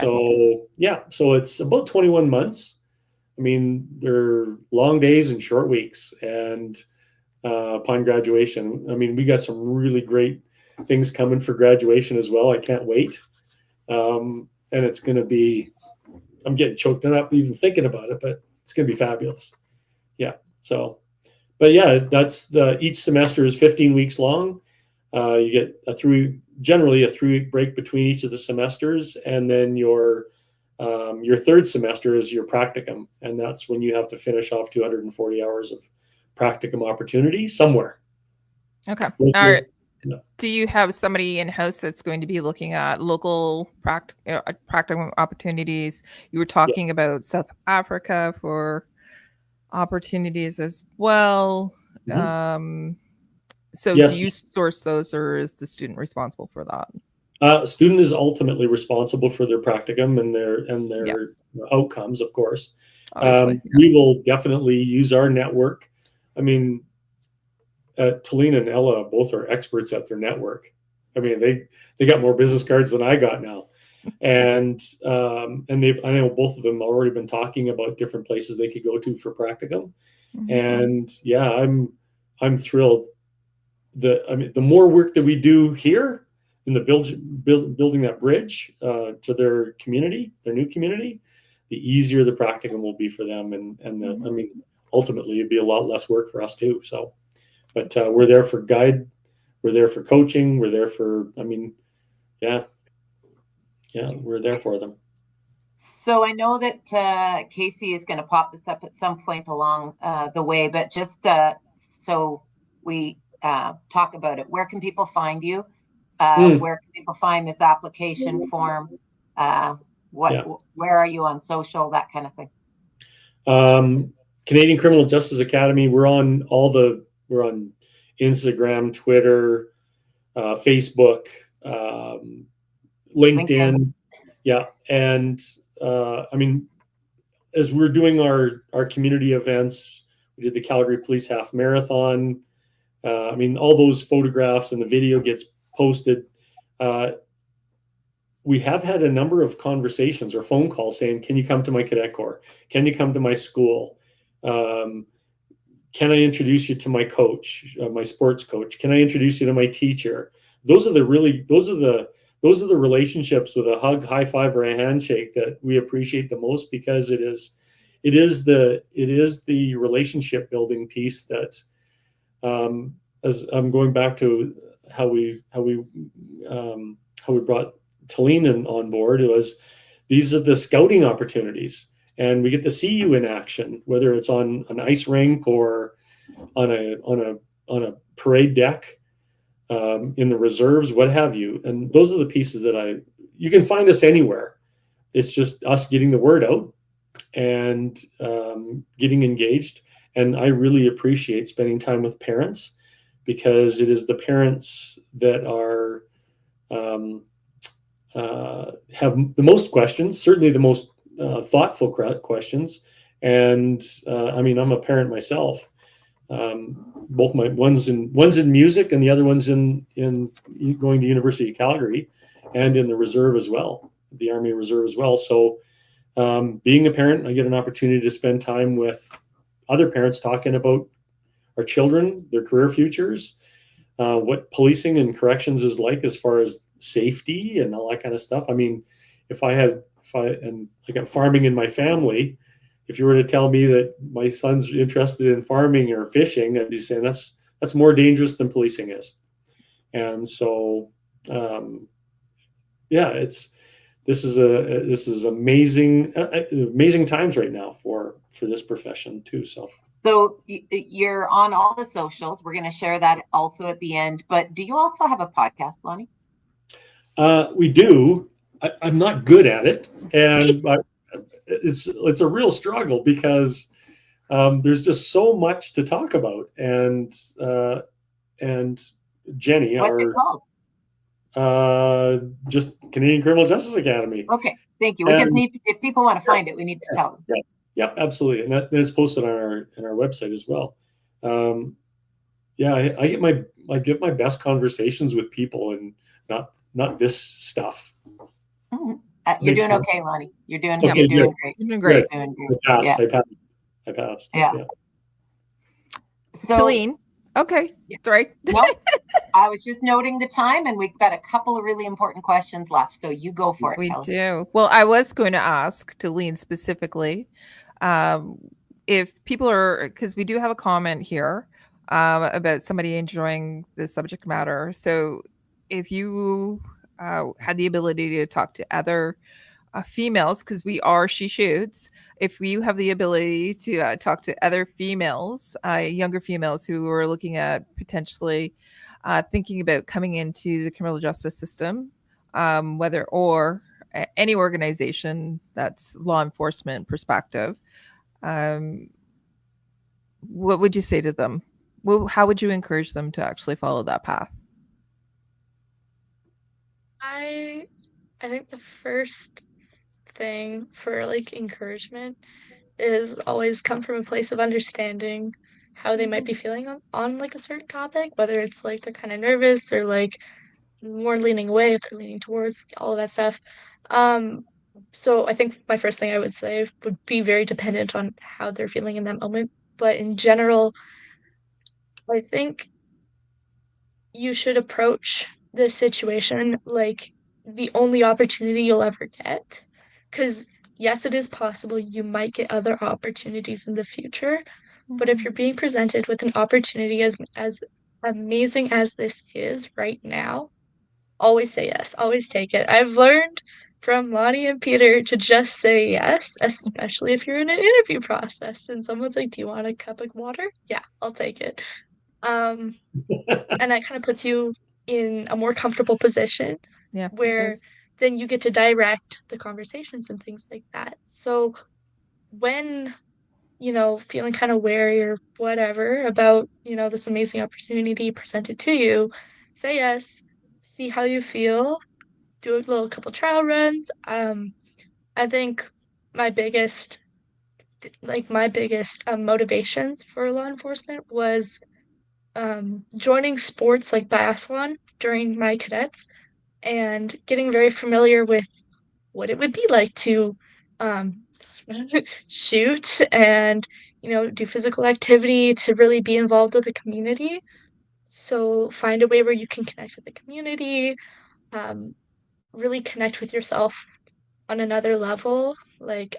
So it's about 21 months. They're long days and short weeks. And upon graduation, we got some really great things coming for graduation as well. I can't wait. And it's going to be, I'm getting choked up even thinking about it, but it's going to be fabulous. Yeah. So, but yeah, each semester is 15 weeks long. You get generally a 3-week break between each of the semesters, and then your third semester is your practicum, and that's when you have to finish off 240 hours of practicum opportunity somewhere. Okay. All right. do you have somebody in-house that's going to be looking at local practical opportunities? You were talking about South Africa for opportunities as well. So Yes. do you source those, or is the student responsible for that? Student is ultimately responsible for their practicum and their outcomes, of course. Obviously, We will definitely use our network. I mean, Talina and Ella both are experts at their network. I mean, they got more business cards than I got now, and I know both of them already been talking about different places they could go to for practicum, and yeah, I'm thrilled. The more work that we do here in the building that bridge to their community, their new community, the easier the practicum will be for them, and I mean, ultimately it'd be a lot less work for us too. So. But we're there for guide, we're there for coaching, we're there for, I mean, yeah, we're there for them. So I know that Casey is going to pop this up at some point along the way, but just so we talk about it, where can people find you? Where can people find this application form? Where are you on social, that kind of thing? Canadian Criminal Justice Academy, we're on Instagram, Twitter, Facebook, LinkedIn. Yeah. And I mean, as we're doing our community events, we did the Calgary Police Half Marathon. I mean, all those photographs and the video gets posted. We have had a number of conversations or phone calls saying, can you come to my cadet corps? Can you come to my school? Can I introduce you to my coach, my sports coach? Can I introduce you to my teacher? Those are the relationships with a hug, high five, or a handshake that we appreciate the most, because it is the relationship building piece that, as I'm going back to how we brought Talina on board, it was, these are the scouting opportunities. And we get to see you in action, whether it's on an ice rink or on a parade deck, in the reserves, what have you. And those are the pieces that you can find us anywhere. It's just us getting the word out and getting engaged. And I really appreciate spending time with parents, because it is the parents that are have the most questions, certainly the most thoughtful questions. And I mean, I'm a parent myself. Both my one's in music, and the other one's in going to University of Calgary, and in the reserve as well, the Army Reserve as well. So being a parent, I get an opportunity to spend time with other parents talking about our children, their career futures, what policing and corrections is like as far as safety and all that kind of stuff. I mean, and I got farming in my family, if you were to tell me that my son's interested in farming or fishing, I'd be saying that's more dangerous than policing is. And so, this is amazing times right now for this profession too. So you're on all the socials. We're going to share that also at the end. But do you also have a podcast, Lonnie? We do. I'm not good at it, and it's a real struggle, because there's just so much to talk about. And Jenny, what's it called? Just Canadian Criminal Justice Academy. Okay, thank you. We just need, if people want to find it, we need to tell them. Yeah, absolutely, and that is posted on our website as well. I get my best conversations with people, and not this stuff. You're doing okay, Lonnie. You're doing great. You're doing great. I passed. Yeah. So, Talene. Okay. Right. No, I was just noting the time, and we've got a couple of really important questions left. So you go for it. We Kelly. do. Well, I was going to ask Talene specifically, if people are, because we do have a comment here about somebody enjoying the subject matter. So if you had the ability to talk to other females, because we are She Shoots, if you have the ability to talk to other females, younger females who are looking at potentially thinking about coming into the criminal justice system, whether or any organization that's law enforcement perspective, what would you say to them? How would you encourage them to actually follow that path? I think the first thing for like encouragement is always come from a place of understanding how they might be feeling on like a certain topic, whether it's like they're kind of nervous or like more leaning away, if they're leaning towards all of that stuff. Um, so I think my first thing I would say would be very dependent on how they're feeling in that moment. But in general, I think you should approach this situation like the only opportunity you'll ever get. Because, yes, it is possible you might get other opportunities in the future. But if you're being presented with an opportunity as amazing as this is right now, always say yes, always take it. I've learned from Lonnie and Peter to just say yes, especially if you're in an interview process and someone's like, "Do you want a cup of water?" Yeah, I'll take it. Um, and that kind of puts you in a more comfortable position Yeah, where then you get to direct the conversations and things like that. So when, feeling kind of wary or whatever about, this amazing opportunity presented to you, say yes, see how you feel, do a little couple trial runs. I think my biggest motivations for law enforcement was joining sports like biathlon during my cadets and getting very familiar with what it would be like to um, shoot and do physical activity to really be involved with the community. So find a way where you can connect with the community, um, really connect with yourself on another level, like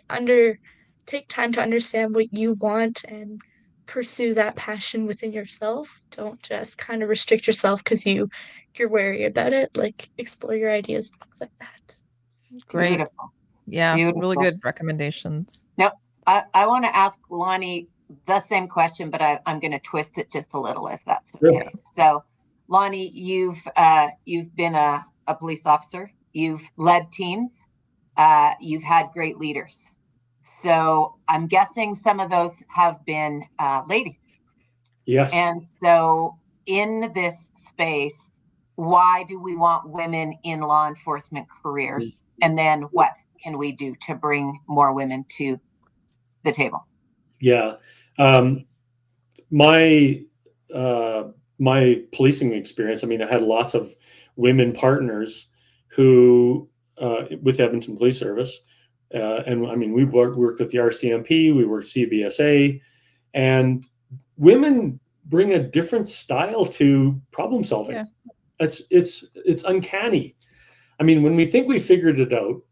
take time to understand what you want and pursue that passion within yourself. Don't just kind of restrict yourself because you're wary about it. Like explore your ideas, things like that. great. Beautiful. Yeah, Beautiful. really good recommendations. Now, I want to ask Lonnie the same question, but I'm going to twist it just a little, if that's okay. So, Lonnie, you've been a police officer. You've led teams. You've had great leaders. So I'm guessing some of those have been ladies. Yes. And so in this space, why do we want women in law enforcement careers? And then what can we do to bring more women to the table? Yeah. My policing experience, I mean, I had lots of women partners who, with Edmonton Police Service, and I mean, we worked with the RCMP, we worked CBSA, and women bring a different style to problem solving. Yeah. It's uncanny. I mean, when we think we figured it out,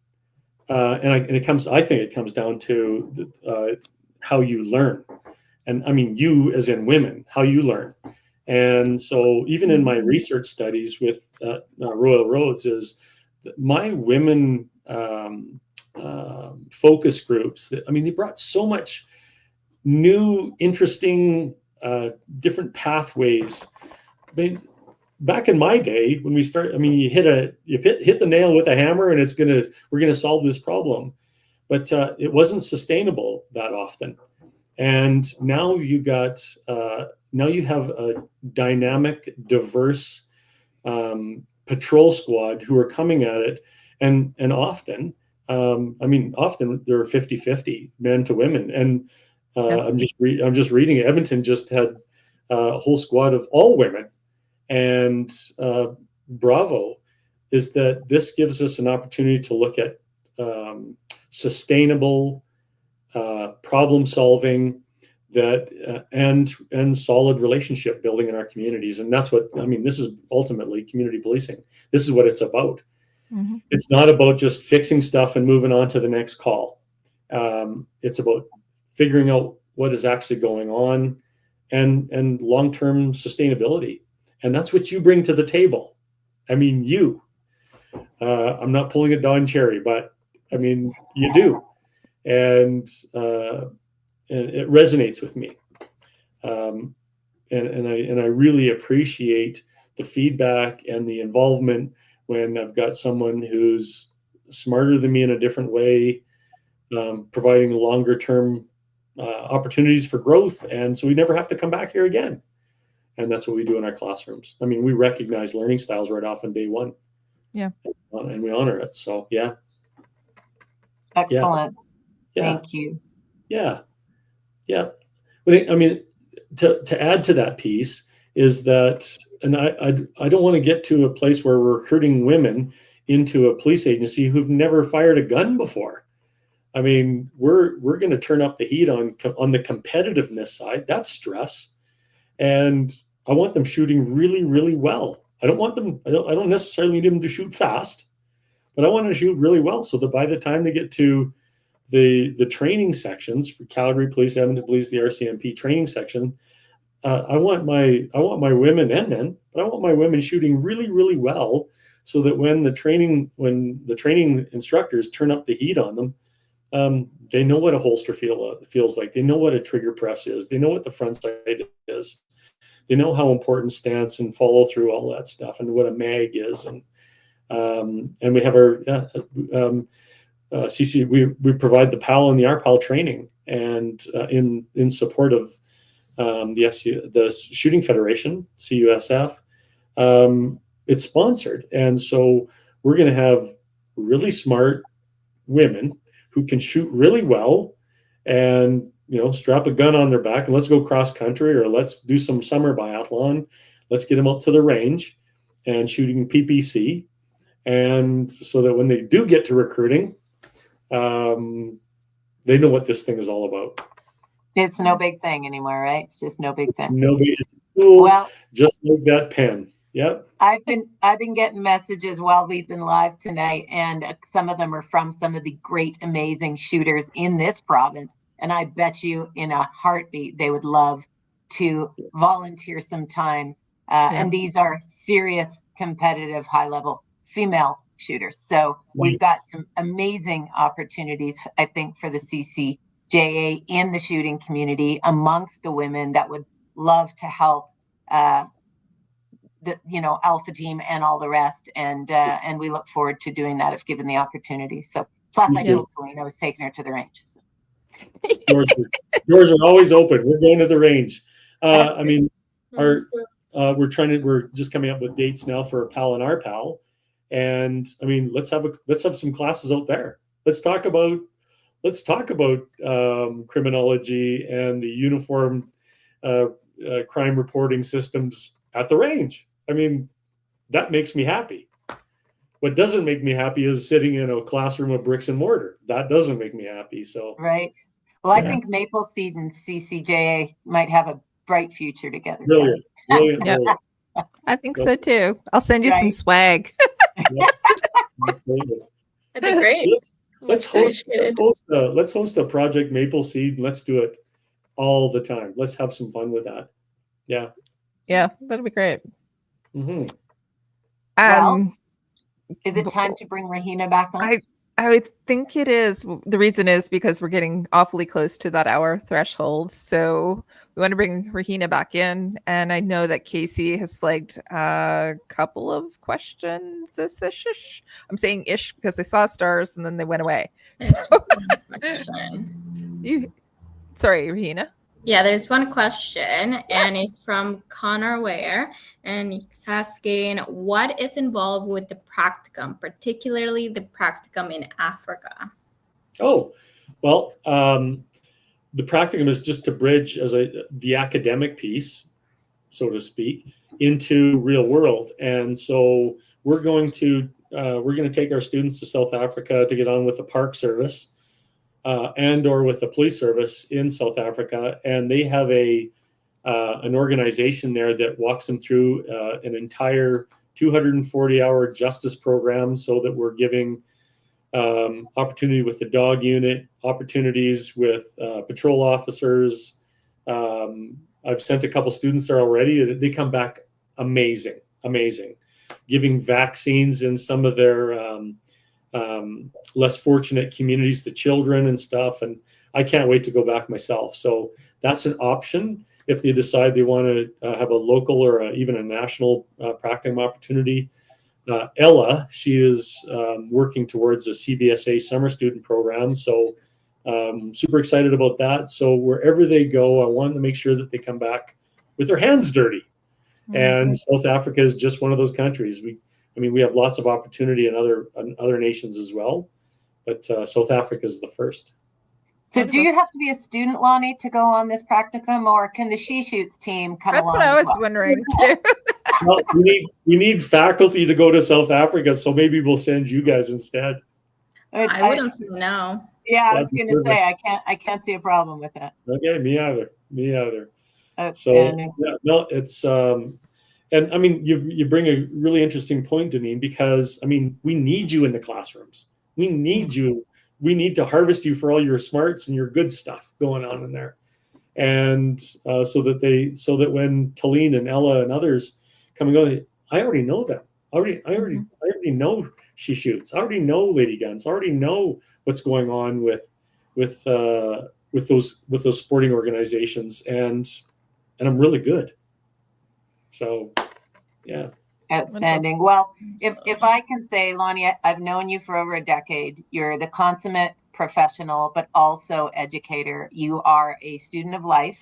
I think it comes down to how you learn. And I mean, you as in women, how you learn. And so even in my research studies with Royal Roads is my women focus groups that, I mean, they brought so much new, interesting, different pathways. I mean, back in my day when we start, I mean, you hit the nail with a hammer and we're gonna solve this problem, but it wasn't sustainable that often. And now you have a dynamic, diverse patrol squad who are coming at it, and often, often they're 50-50 men to women. And I'm just reading, Edmonton just had a whole squad of all women, and bravo is that this gives us an opportunity to look at sustainable problem solving and solid relationship building in our communities. And that's what, I mean, this is ultimately community policing. This is what it's about. Mm-hmm. It's not about just fixing stuff and moving on to the next call. It's about figuring out what is actually going on and long-term sustainability. And that's what you bring to the table. I mean, I'm not pulling a Don Cherry, but I mean, you do. And it resonates with me. And I really appreciate the feedback and the involvement when I've got someone who's smarter than me in a different way, providing longer term opportunities for growth. And so we never have to come back here again. And that's what we do in our classrooms. I mean, we recognize learning styles right off on day one. Yeah. And we honor it. So, yeah. Excellent. Yeah. Thank you. Yeah. Yeah. But I mean, to add to that piece is that, and I don't want to get to a place where we're recruiting women into a police agency who've never fired a gun before. I mean, we're going to turn up the heat on the competitiveness side. That's stress. And I want them shooting really, really well. I don't necessarily need them to shoot fast, but I want to shoot really well so that by the time they get to the training sections for Calgary Police, Edmonton Police, the RCMP training section, I want my women and men, but I want my women shooting really, really well, so that when the training instructors turn up the heat on them, they know what a holster feels like. They know what a trigger press is. They know what the front sight is. They know how important stance and follow through, all that stuff, and what a mag is. And we have our CC. We provide the PAL and the RPAL training, and in support of the Shooting Federation, CUSF. It's sponsored, and so we're going to have really smart women who can shoot really well, and strap a gun on their back and let's go cross country, or let's do some summer biathlon. Let's get them out to the range and shooting PPC, and so that when they do get to recruiting, they know what this thing is all about. It's no big thing anymore, right? It's just no big thing. No big. Cool. Well, just like that pen. Yep. I've been getting messages while we've been live tonight, and some of them are from some of the great, amazing shooters in this province. And I bet you in a heartbeat they would love to volunteer some time. And these are serious, competitive, high-level female shooters. So we've got some amazing opportunities, I think, for the CCJA in the shooting community amongst the women that would love to help the Alpha Team and all the rest, and we look forward to doing that if given the opportunity. So plus I told Colleen I was taking her to the range. So. Doors are always open. We're going to the range. I mean, we're just coming up with dates now for PAL and RPAL, and I mean, let's have some classes out there. Let's talk about criminology and the uniform crime reporting systems at the range. I mean, that makes me happy. What doesn't make me happy is sitting in a classroom of bricks and mortar. That doesn't make me happy. So right. Well, I think Maple Seed and CCJA might have a bright future together. Brilliant. Yep. I think so too. I'll send you some swag. That'd be great. Let's host a Project Maple Seed. Let's do it all the time. Let's have some fun with that. Yeah. Yeah, that'd be great. Mm-hmm. Well, is it time to bring Rahina back on? I would think it is. The reason is because we're getting awfully close to that hour threshold. So we want to bring Rahina back in. And I know that Casey has flagged a couple of questions. I'm saying ish because I saw stars and then they went away. Sorry, Rahina. Yeah, there's one question, and it's from Connor Ware, and he's asking, what is involved with the practicum, particularly the practicum in Africa? Oh, well, the practicum is just to bridge the academic piece, so to speak, into real world. And so we're going to take our students to South Africa to get on with the park service. And or with the police service in South Africa, and they have an organization there that walks them through an entire 240-hour justice program, so that we're giving opportunity with the dog unit, opportunities with patrol officers. I've sent a couple students there already. They come back amazing, giving vaccines in some of their less fortunate communities to children and stuff. And I can't wait to go back myself. So that's an option. if they decide they want to have a local or even a national practicum opportunity. Ella, she is working towards a CBSA summer student program. So super excited about that. So wherever they go, I want to make sure that they come back with their hands dirty. Mm-hmm. And South Africa is just one of those countries. We have lots of opportunity in other nations as well, but South Africa is the first. So do you have to be a student, Lonnie, to go on this practicum, or can the She Shoots team come along? That's what I was wondering too. Well, we need faculty to go to South Africa, so maybe we'll send you guys instead. I wouldn't say no. Yeah, I was going to say I can't see a problem with that. Okay, me either. Outstanding. So yeah, no, it's and I mean you bring a really interesting point, Deneen, because I mean we need you in the classrooms. We need you. We need to harvest you for all your smarts and your good stuff going on in there, and so that when Talene and Ella and others come and go, I already know them. I already know She Shoots. I already know Lady Guns. I already know what's going on with those sporting organizations, and I'm really good. So, yeah. Outstanding. Well, if I can say, Lonnie, I've known you for over a decade. You're the consummate professional, but also educator. You are a student of life,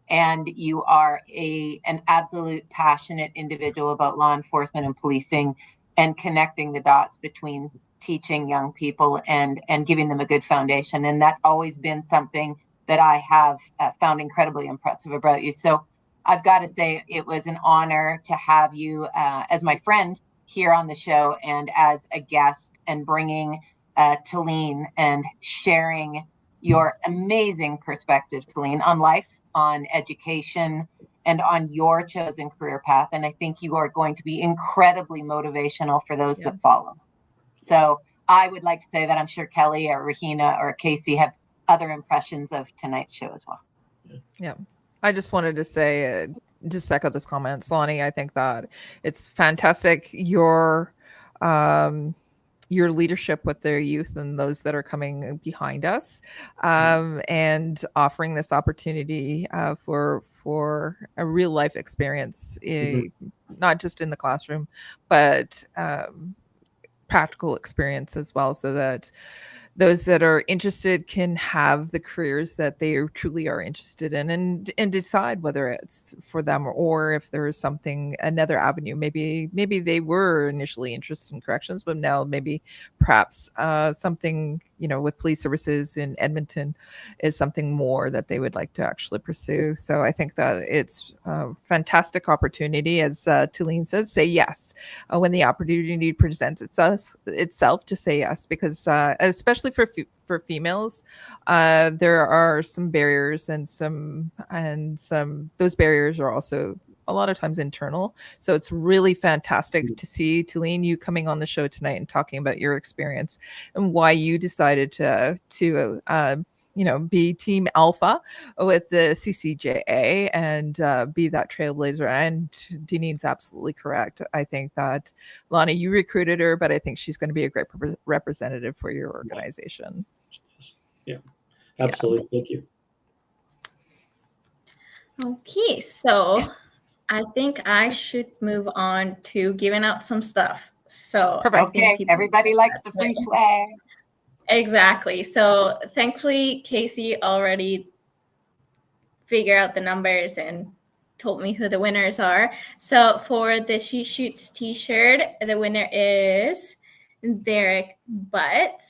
and you are an absolute passionate individual about law enforcement and policing, and connecting the dots between teaching young people and giving them a good foundation. And that's always been something that I have found incredibly impressive about you. So I've got to say it was an honor to have you as my friend here on the show and as a guest, and bringing Talene and sharing your amazing perspective, Talene, on life, on education, and on your chosen career path. And I think you are going to be incredibly motivational for those that follow. So I would like to say that I'm sure Kelly or Rahina or Casey have other impressions of tonight's show as well. Yeah. I just wanted to say, just echo those comments, Lonnie. I think that it's fantastic your leadership with their youth and those that are coming behind us, and offering this opportunity for a real life experience, not just in the classroom, but practical experience as well, so that those that are interested can have the careers that they truly are interested in, and decide whether it's for them or if there is another avenue. Maybe they were initially interested in corrections, but now perhaps something, with police services in Edmonton is something more that they would like to actually pursue. So I think that it's a fantastic opportunity, as Talene says, say yes when the opportunity presents itself, to say yes, because especially for females, there are some barriers, and those barriers are also a lot of times internal. So it's really fantastic to see, Talene, you coming on the show tonight and talking about your experience and why you decided to be Team Alpha with the CCJA and be that trailblazer. And Deneen's absolutely correct. I think that, Lonnie, you recruited her, but I think she's going to be a great representative for your organization. Yeah, absolutely. Yeah. Thank you. Okay, so I think I should move on to giving out some stuff. So okay, everybody likes the free swag. Exactly. So thankfully, Casey already figured out the numbers and told me who the winners are. So for the She Shoots t-shirt, the winner is Derek Butt.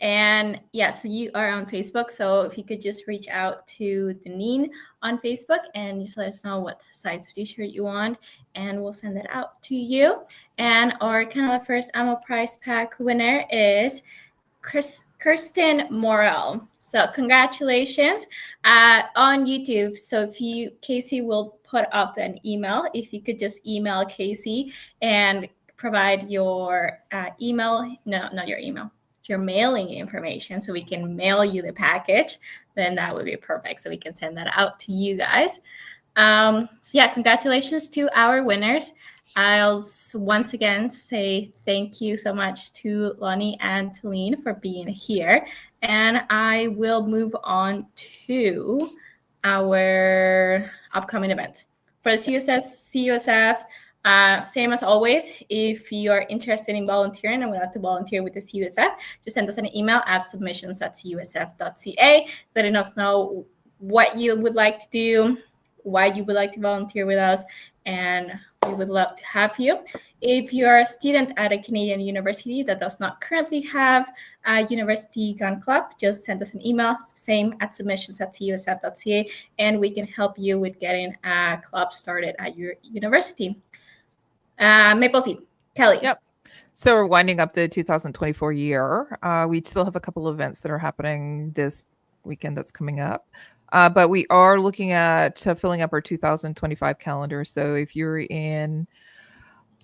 And yeah, so you are on Facebook. So if you could just reach out to Deneen on Facebook and just let us know what size of t-shirt you want, and we'll send it out to you. And our Canada First Ammo Prize Pack winner is Kirsten Morrell. So congratulations on YouTube. So Casey will put up an email. If you could just email Casey and provide your your mailing information, so we can mail you the package, then that would be perfect. So we can send that out to you guys. So yeah, congratulations to our winners. I'll once again say thank you so much to Lonnie and Talene for being here. And I will move on to our upcoming event. For the CUSF, same as always, if you are interested in volunteering and would like to volunteer with the CUSF, just send us an email at submissions@cusf.ca, letting us know what you would like to do, why you would like to volunteer with us, and we would love to have you. If you are a student at a Canadian university that does not currently have a university gun club, just send us an email, same at submissions@cusf.ca, and we can help you with getting a club started at your university. Maple Seed, Kelly. Yep. So we're winding up the 2024 year. We still have a couple of events that are happening this weekend that's coming up. But we are looking at filling up our 2025 calendar. So if you're in,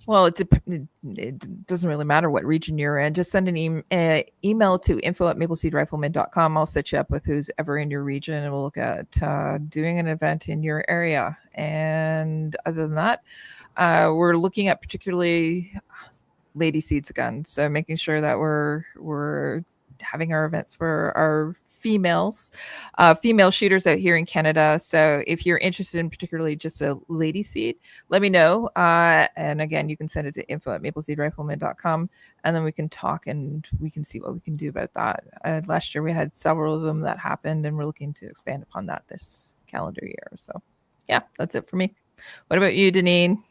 well, it doesn't really matter what region you're in. Just send an email to info@mapleseedrifleman.com. I'll set you up with who's ever in your region, and we'll look at doing an event in your area. And other than that, we're looking at particularly Lady Seeds again. So making sure that we're having our events for our female shooters out here in Canada. So if you're interested in particularly just a lady seed, let me know. And again, you can send it to info@mapleseedrifleman.com, and then we can talk and we can see what we can do about that. Last year we had several of them that happened, and we're looking to expand upon that this calendar year. So yeah, that's it for me. What about you, Deneen?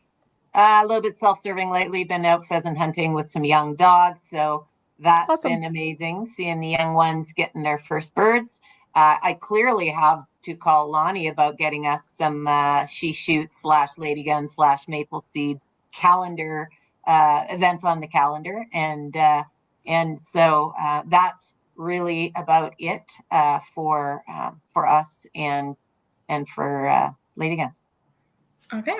A little bit self-serving lately. Been out pheasant hunting with some young dogs, so that's Awesome. been amazing, seeing the young ones getting their first birds. I clearly have to call Lonnie about getting us some She Shoots /Lady Gun /Maple Seed calendar events on the calendar, and so that's really about it for us and for Lady Guns. Okay,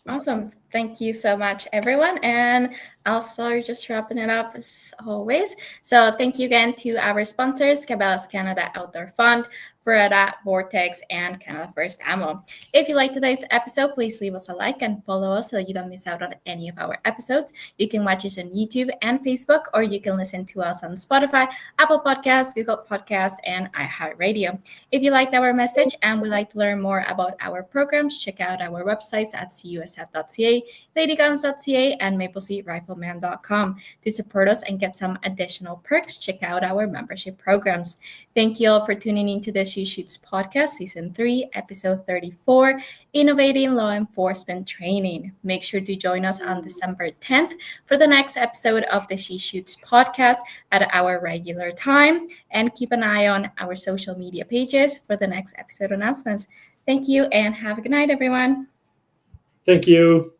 awesome. Thank you so much, everyone. And also just wrapping it up as always. So thank you again to our sponsors, Cabela's Canada Outdoor Fund, Vereda, Vortex, and Canada First Ammo. If you liked today's episode, please leave us a like and follow us so you don't miss out on any of our episodes. You can watch us on YouTube and Facebook, or you can listen to us on Spotify, Apple Podcasts, Google Podcasts, and iHeartRadio. If you liked our message and would like to learn more about our programs, check out our websites at cusf.ca, ladyguns.ca, and mapleseedrifleman.com. To support us and get some additional perks, check out our membership programs. Thank you all for tuning into the She Shoots podcast, season 3, episode 34, Innovating Law Enforcement Training. Make sure to join us on December 10th for the next episode of the She Shoots podcast at our regular time, and keep an eye on our social media pages for the next episode announcements. Thank you and have a good night, everyone. Thank you.